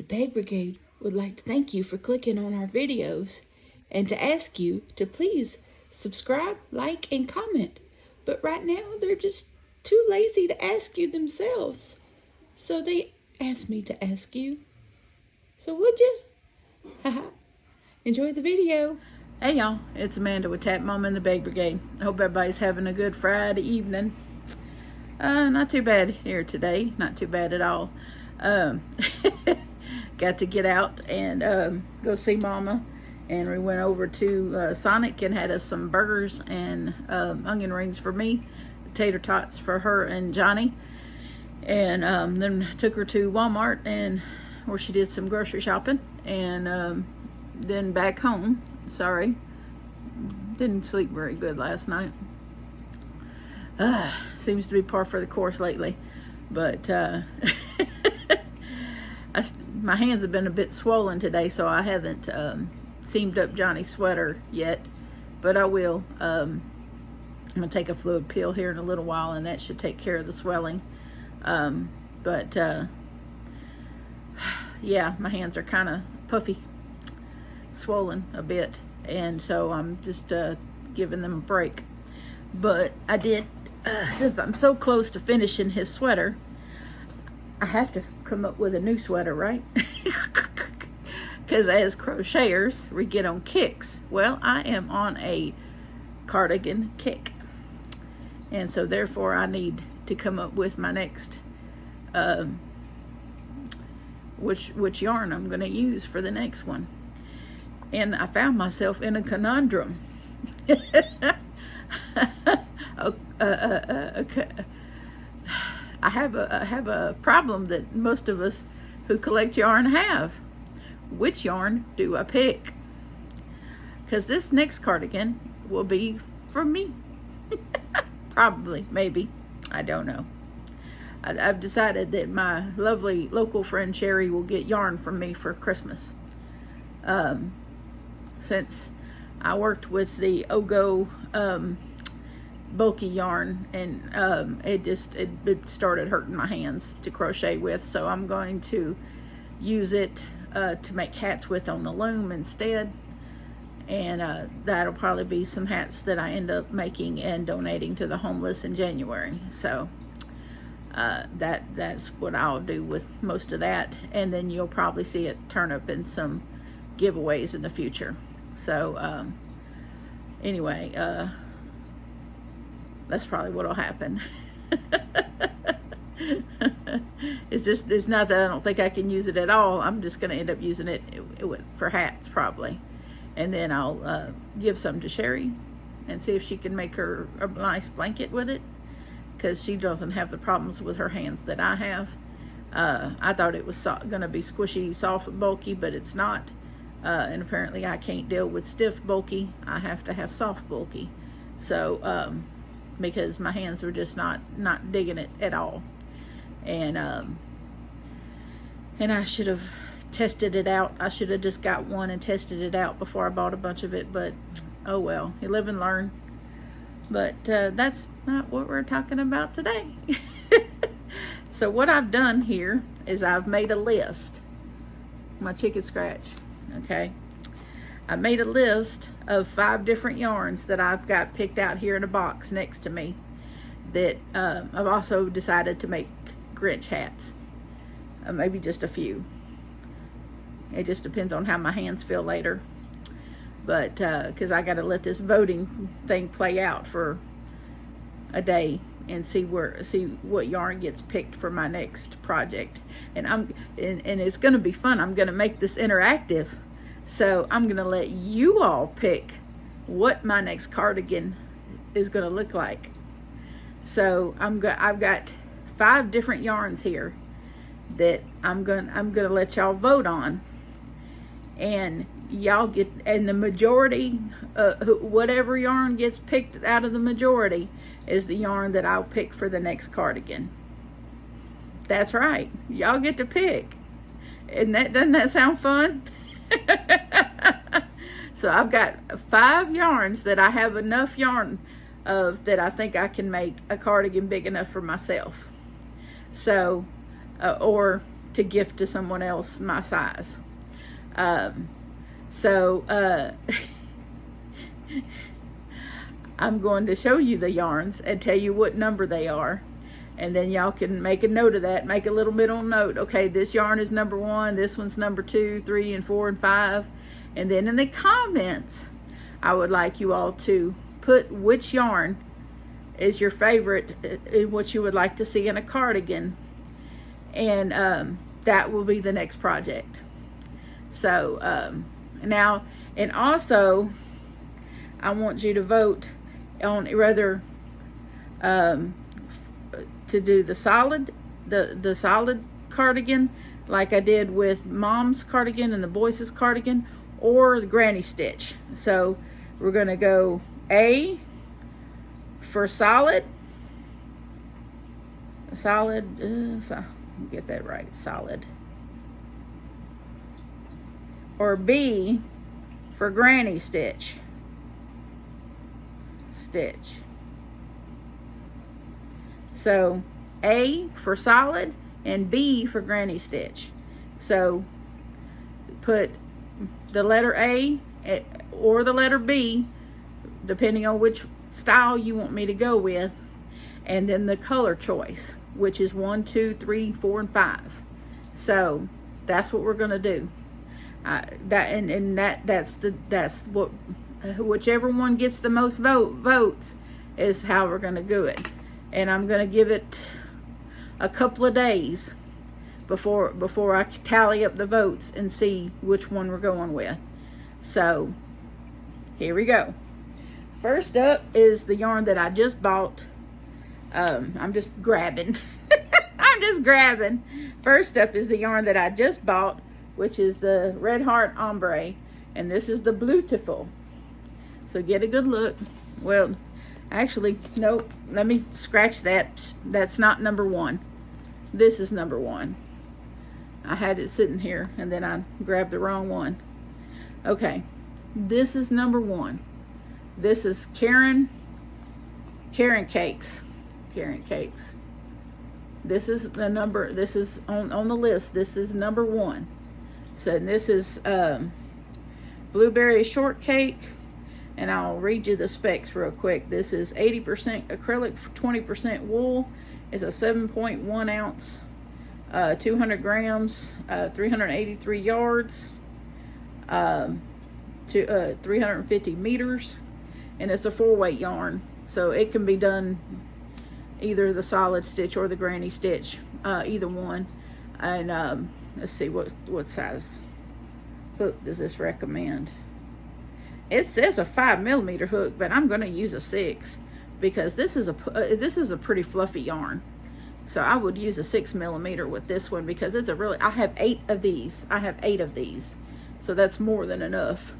Bag Brigade would like to thank you for clicking on our videos and to ask you to please subscribe, like, and comment. But right now, they're just too lazy to ask you themselves. So they asked me to ask you. So would you? Haha. Enjoy the video. Hey y'all, it's Amanda with Tap Mama and the Bag Brigade. I hope everybody's having a good Friday evening. Not too bad here today. Not too bad at all. Got to get out and go see Mama. And we went over to Sonic and had us some burgers and onion rings for me, tater tots for her and Johnny. And then took her to Walmart and where she did some grocery shopping. And then back home. Sorry. Didn't sleep very good last night. Seems to be par for the course lately. But my hands have been a bit swollen today, so I haven't seamed up Johnny's sweater yet. But I will. I'm going to take a fluid pill here in a little while, and that should take care of the swelling. Yeah, my hands are kind of puffy, swollen a bit, and so I'm just giving them a break. But I did, since I'm so close to finishing his sweater, I have to come up with a new sweater, right? Because as crocheters, we get on kicks. Well, I am on a cardigan kick, and so therefore I need to come up with my next which yarn I'm going to use for the next one. And I found myself in a conundrum. I have a problem that most of us who collect yarn have. Which yarn do I pick? Because this next cardigan will be for me. Probably, maybe, I don't know. I've decided that my lovely local friend Sherry will get yarn from me for Christmas. Since I worked with the Ogo bulky yarn, and it started hurting my hands to crochet with, so I'm going to use it to make hats with on the loom instead. And that'll probably be some hats that I end up making and donating to the homeless in January. So that's what I'll do with most of that, and then you'll probably see it turn up in some giveaways in the future. So anyway, that's probably what'll happen. It's not that I don't think I can use it at all. I'm just going to end up using it for hats probably, and then I'll give some to Sherry and see if she can make her a nice blanket with it, because she doesn't have the problems with her hands that I have. I thought it was going to be squishy, soft, bulky, but it's not. And apparently I can't deal with stiff, bulky. I have to have soft, bulky. So, because my hands were just not digging it at all. And I should have tested it out. I should have just got one and tested it out before I bought a bunch of it. But, oh well, you live and learn. But that's not what we're talking about today. So what I've done here is I've made a list. My chicken scratch, okay? I made a list of 5 different yarns that I've got picked out here in a box next to me, that I've also decided to make Grinch hats. Maybe just a few. It just depends on how my hands feel later. But because I got to let this voting thing play out for a day and see what yarn gets picked for my next project. And it's going to be fun. I'm going to make this interactive, so I'm going to let you all pick what my next cardigan is going to look like. So I've got 5 different yarns here that I'm going to let y'all vote on. And y'all get, and the majority, whatever yarn gets picked out of the majority is the yarn that I'll pick for the next cardigan. That's right, y'all get to pick. And doesn't that sound fun? So I've got 5 yarns that I have enough yarn of that I think I can make a cardigan big enough for myself. So, or to gift to someone else my size. I'm going to show you the yarns and tell you what number they are, and then y'all can make a note of that. Make a little middle note. Okay, this yarn is number 1, this one's number 2, 3, and 4, and 5. And then in the comments, I would like you all to put which yarn is your favorite, what you would like to see in a cardigan, and that will be the next project. So now, and also I want you to vote on whether to do the solid cardigan like I did with Mom's cardigan and the boys' cardigan, or the granny stitch. So we're going to go A for solid, get that right, solid, or B for granny stitch. So A for solid and B for granny stitch. So put the letter A or the letter B, depending on which style you want me to go with, and then the color choice, which is 1, 2, 3, 4, and 5. So that's what we're gonna do. That's what, whichever one gets the most votes is how we're gonna do it. And I'm gonna give it a couple of days before I tally up the votes and see which one we're going with. So here we go. First up is the yarn that I just bought. I'm just grabbing. First up is the yarn that I just bought, which is the Red Heart Ombre, and this is the Beautiful. So get a good look. Well, actually, nope, let me scratch that. That's not number 1. This is number 1. I had it sitting here and then I grabbed the wrong one. Okay, this is number 1. This is Karen Cakes. This is the number, this is on the list. This is number 1. So this is blueberry shortcake, and I'll read you the specs real quick. This is 80% acrylic, 20% wool. It's a 7.1 ounce, 200 grams, 383 yards, to 350 meters, and it's a 4-weight yarn. So it can be done either the solid stitch or the granny stitch, either one. And let's see, what size hook does this recommend? It says a 5mm hook, but I'm going to use a 6 because this is a pretty fluffy yarn. So I would use a 6mm with this one because it's a really, I have 8 of these. So that's more than enough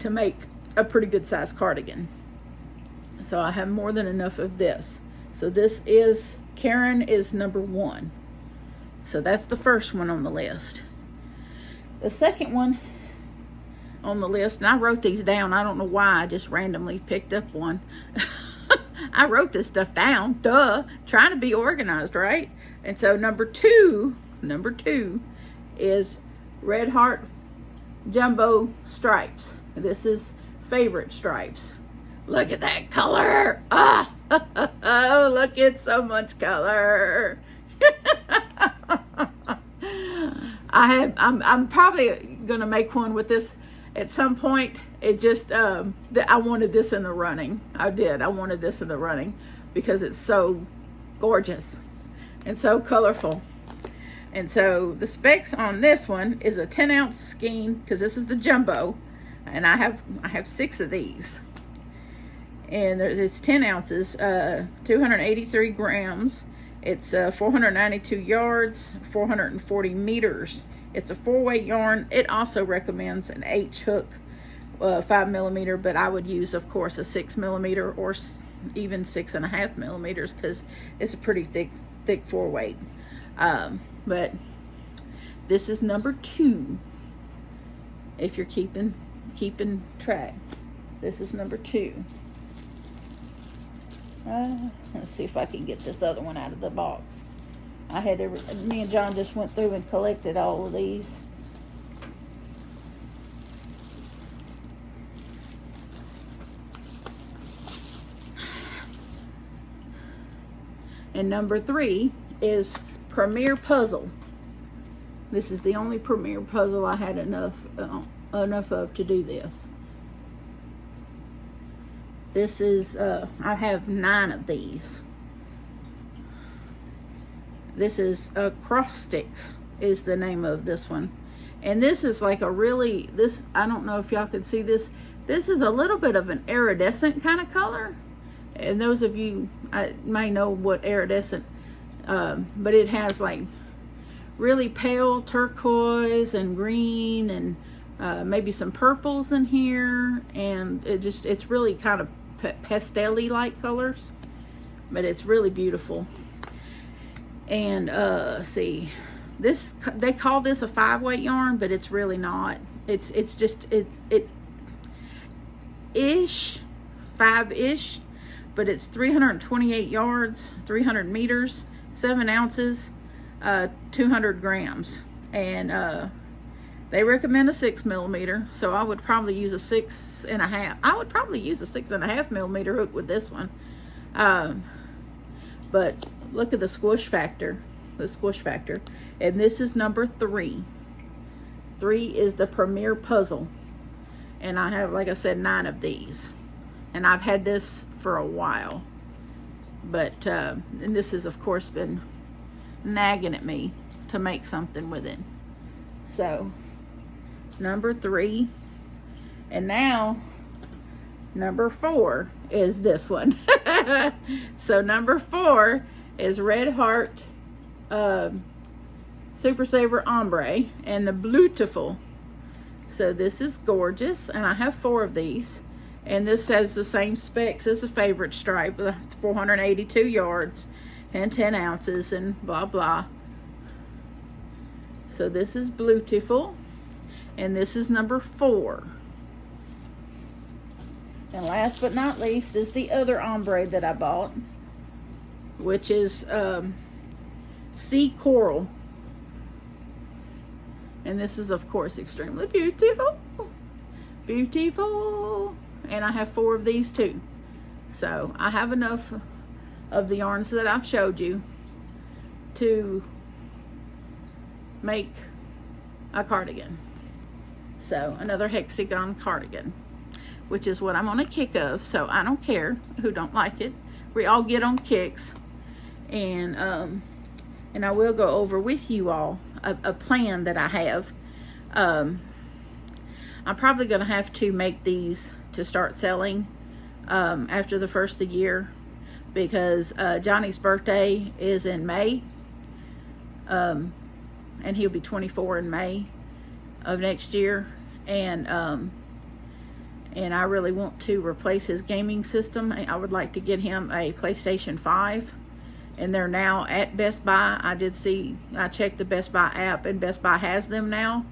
to make a pretty good size cardigan. So I have more than enough of this. So this is, Karen is number 1. So that's the first one on the list. The second one on the list, and I wrote these down. I don't know why, I just randomly picked up one. I wrote this stuff down, trying to be organized, right? And so number two is Red Heart Jumbo Stripes. This is Favorite Stripes. Look at that color. Oh, look at so much color. I'm probably gonna make one with this at some point. It just I wanted this in the running. I wanted this in the running because it's so gorgeous and so colorful. And so the specs on this one is a 10-ounce skein, because this is the jumbo, and I have 6 of these. And it's 10 ounces, 283 grams. It's 492 yards, 440 meters. It's a 4-weight yarn. It also recommends an H hook, 5mm, but I would use, of course, a 6mm or even 6.5mm because it's a pretty thick 4-weight. But this is number 2. If you're keeping track, this is number 2. Let's see if I can get this other one out of the box. Me and John just went through and collected all of these. And number 3 is Premier Puzzle. This is the only Premier Puzzle I had enough of to do this. This is, I have 9 of these. This is a Acrostic is the name of this one. And this is like a really, I don't know if y'all can see this. This is a little bit of an iridescent kind of color. And those of you may know what iridescent, but it has like really pale turquoise and green and maybe some purples in here. And it's really kind of pastel-y like colors, but it's really beautiful. And see, they call this a 5-weight yarn, but it's really not. It's just ish 5-ish, but it's 328 yards, 300 meters, 7 ounces, 200 grams, and they recommend a 6 millimeter, so I would probably use a 6.5. I would probably use a 6.5 millimeter hook with this one. But look at the squish factor, and this is number 3. 3 is the Premier Puzzle, and I have, like I said, 9 of these, and I've had this for a while, but and this has of course been nagging at me to make something with it. So number 3, and now number 4 is this one. So number 4 is Red Heart Super Saver Ombre and the Beautiful. So this is gorgeous, and I have 4 of these, and this has the same specs as the favorite stripe, 482 yards and 10 ounces and blah blah. So this is Beautiful, and this is number 4. And last but not least is the other ombre that I bought, which is Sea Coral. And this is of course extremely beautiful. And I have 4 of these too. So I have enough of the yarns that I've showed you to make a cardigan. So another hexagon cardigan, which is what I'm on a kick of, so I don't care who don't like it. We all get on kicks. And I will go over with you all a plan that I have. I'm probably going to have to make these to start selling after the first of the year, because Johnny's birthday is in May, and he'll be 24 in May of next year, and I really want to replace his gaming system. I would like to get him a PlayStation 5, and they're now at Best Buy. I checked the Best Buy app, and Best Buy has them now.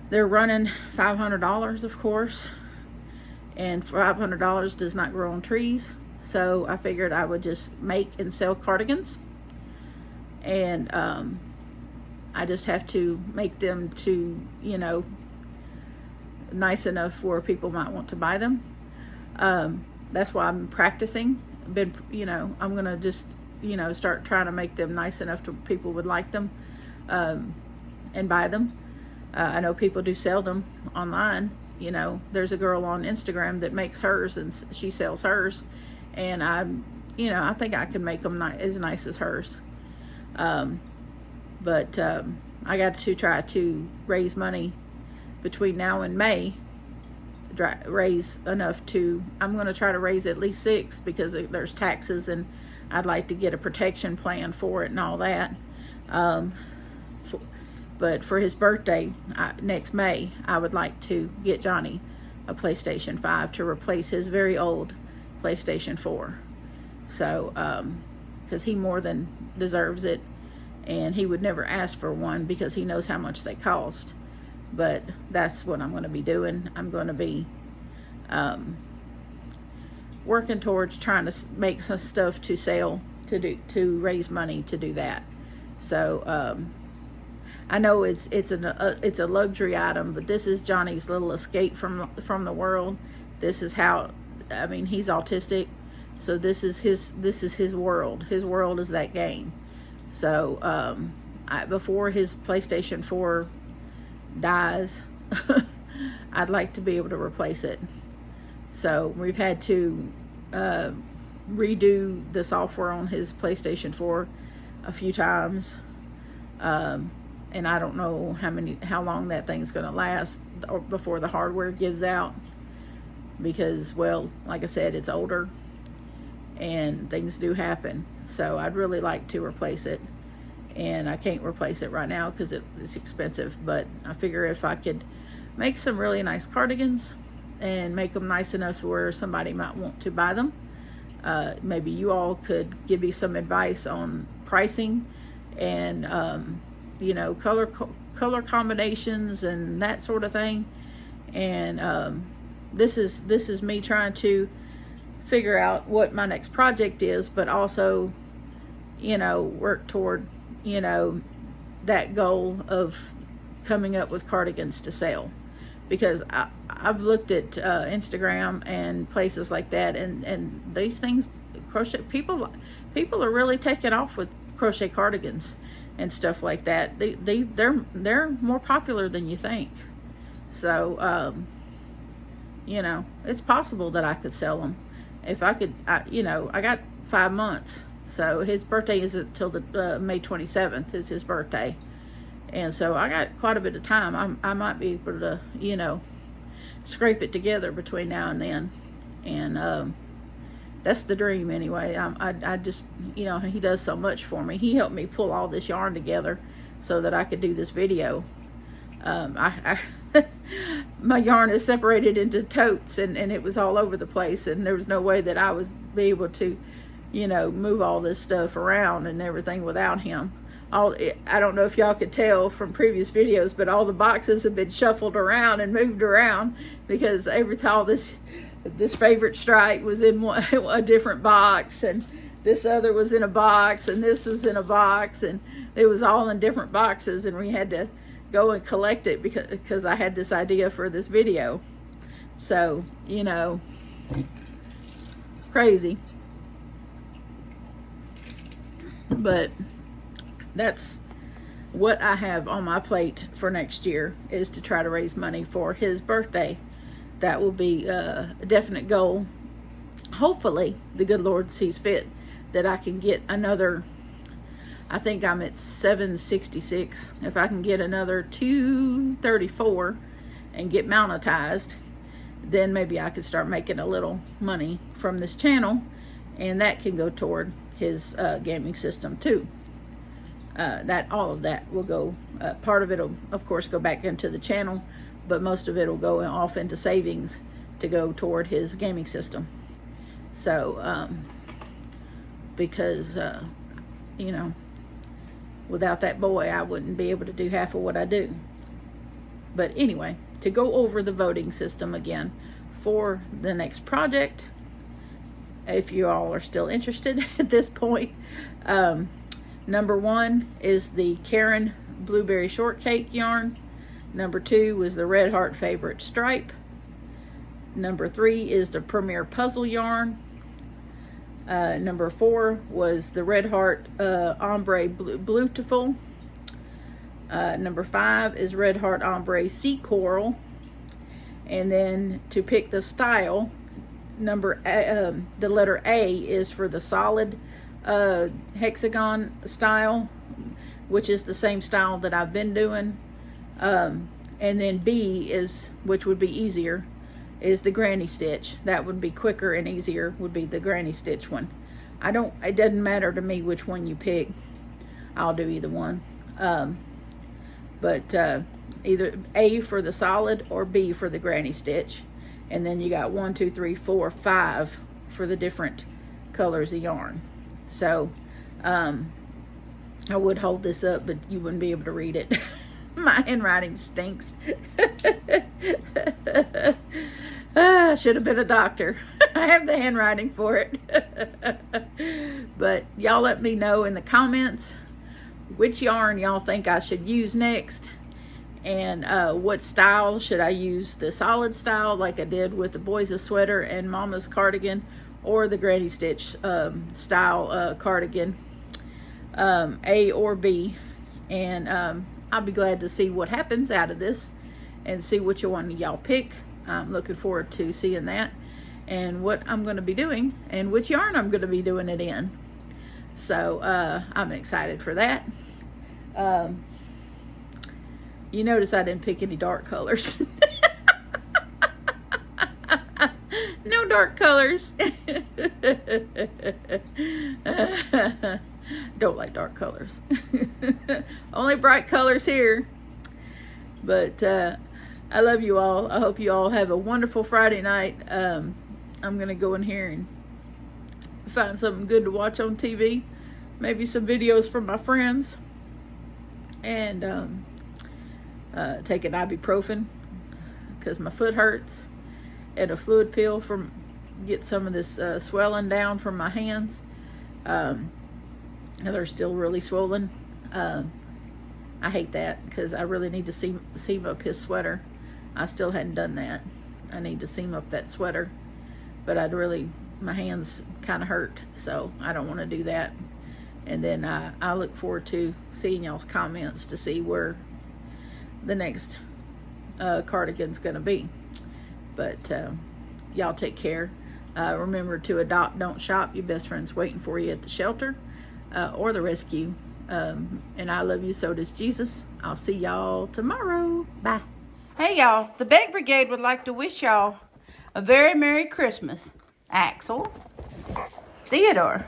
They're running $500, of course, and $500 does not grow on trees. So I figured I would just make and sell cardigans, and I just have to make them to, nice enough where people might want to buy them. That's why I'm practicing. I'm gonna just start trying to make them nice enough to people would like them and buy them. I know people do sell them online. There's a girl on Instagram that makes hers, and she sells hers, and I think I can make them as nice as hers. But I got to try to raise money between now and May, raise enough to, I'm going to try to raise at least 6, because there's taxes, and I'd like to get a protection plan for it and all that. But for his birthday next May, I would like to get Johnny a PlayStation 5 to replace his very old PlayStation 4. So, because he more than deserves it, and he would never ask for one because he knows how much they cost. But that's what I'm going to be doing. I'm going to be working towards trying to make some stuff to sell, to raise money to do that. So I know it's a luxury item, but this is Johnny's little escape from the world. This is how, I mean, he's autistic, so this is his world. His world is that game. So before his PlayStation 4 dies, I'd like to be able to replace it. So we've had to redo the software on his PlayStation 4 a few times, and I don't know how long that thing's going to last before the hardware gives out, because, well, like I said, it's older and things do happen. So I'd really like to replace it, and I can't replace it right now because it's expensive. But I figure if I could make some really nice cardigans and make them nice enough where somebody might want to buy them, maybe you all could give me some advice on pricing and you know, color combinations and that sort of thing. And this is me trying to figure out what my next project is, but also, you know, work toward, you know, that goal of coming up with cardigans to sell. Because I've looked at Instagram and places like that, and these things, crochet people are really taking off with crochet cardigans and stuff like that. They're more popular than you think. So you know, it's possible that I could sell them if I could. You know, I got 5 months. So his birthday isn't until the May 27th is his birthday. And so I got quite a bit of time. I might be able to, you know, scrape it together between now and then. And that's the dream anyway. I just, you know, he does so much for me. He helped me pull all this yarn together so that I could do this video. My yarn is separated into totes, and it was all over the place, and there was no way that I was be able to, you know, move all this stuff around and everything without him. I don't know if y'all could tell from previous videos, but all the boxes have been shuffled around and moved around because every time this favorite stripe was in a different box, and this other was in a box, and this was in a box, and it was all in different boxes, and we had to go and collect it because I had this idea for this video. So, you know, crazy. But that's what I have on my plate for next year, is to try to raise money for his birthday. That will be a definite goal. Hopefully the good Lord sees fit that I can get another, I think I'm at 766. If I can get another 234 and get monetized, then maybe I could start making a little money from this channel, and that can go toward his gaming system too. All of that will go, part of it will of course go back into the channel, but most of it will go off into savings to go toward his gaming system. So because you know, without that boy I wouldn't be able to do half of what I do. But anyway, to go over the voting system again for the next project, if you all are still interested at this point, number 1 is the Karen Blueberry Shortcake yarn. Number 2 was the Red Heart Favorite Stripe. Number 3 is the Premier Puzzle yarn. Number 4 was the Red Heart Ombre Beautiful. Number 5 is Red Heart Ombre Sea Coral. And then to pick the style, the letter A is for the solid hexagon style, which is the same style that I've been doing. And then B is, which would be easier, is the granny stitch. That would be quicker and easier, would be the granny stitch one. It doesn't matter to me which one you pick. I'll do either one. But either A for the solid or B for the granny stitch. And then you got 1, 2, 3, 4, 5 for the different colors of yarn. So I would hold this up, but you wouldn't be able to read it. My handwriting stinks. I should have been a doctor. I have the handwriting for it. But y'all let me know in the comments which yarn y'all think I should use next, and what style should I use, the solid style like I did with the boys' sweater and mama's cardigan, or the granny stitch style cardigan, A or B. And I'll be glad to see what happens out of this and see which one y'all pick. I'm looking forward to seeing that and what I'm going to be doing and which yarn I'm going to be doing it in. So I'm excited for that. You notice I didn't pick any dark colors. No dark colors. Don't like dark colors. Only bright colors here. But I love you all. I hope you all have a wonderful Friday night. I'm going to go in here and find something good to watch on TV. Maybe some videos from my friends. And take an ibuprofen because my foot hurts. And a fluid pill from get some of this swelling down from my hands. They're still really swollen. I hate that because I really need to seam up his sweater. I still hadn't done that. I need to seam up that sweater, but my hands kind of hurt, so I don't want to do that. And then I look forward to seeing y'all's comments to see where the next cardigan's gonna be. But y'all take care. Remember to adopt, don't shop. Your best friend's waiting for you at the shelter or the rescue. And I love you, so does Jesus. I'll see y'all tomorrow. Bye. Hey y'all, the Beg Brigade would like to wish y'all a very Merry Christmas. Axel, Theodore,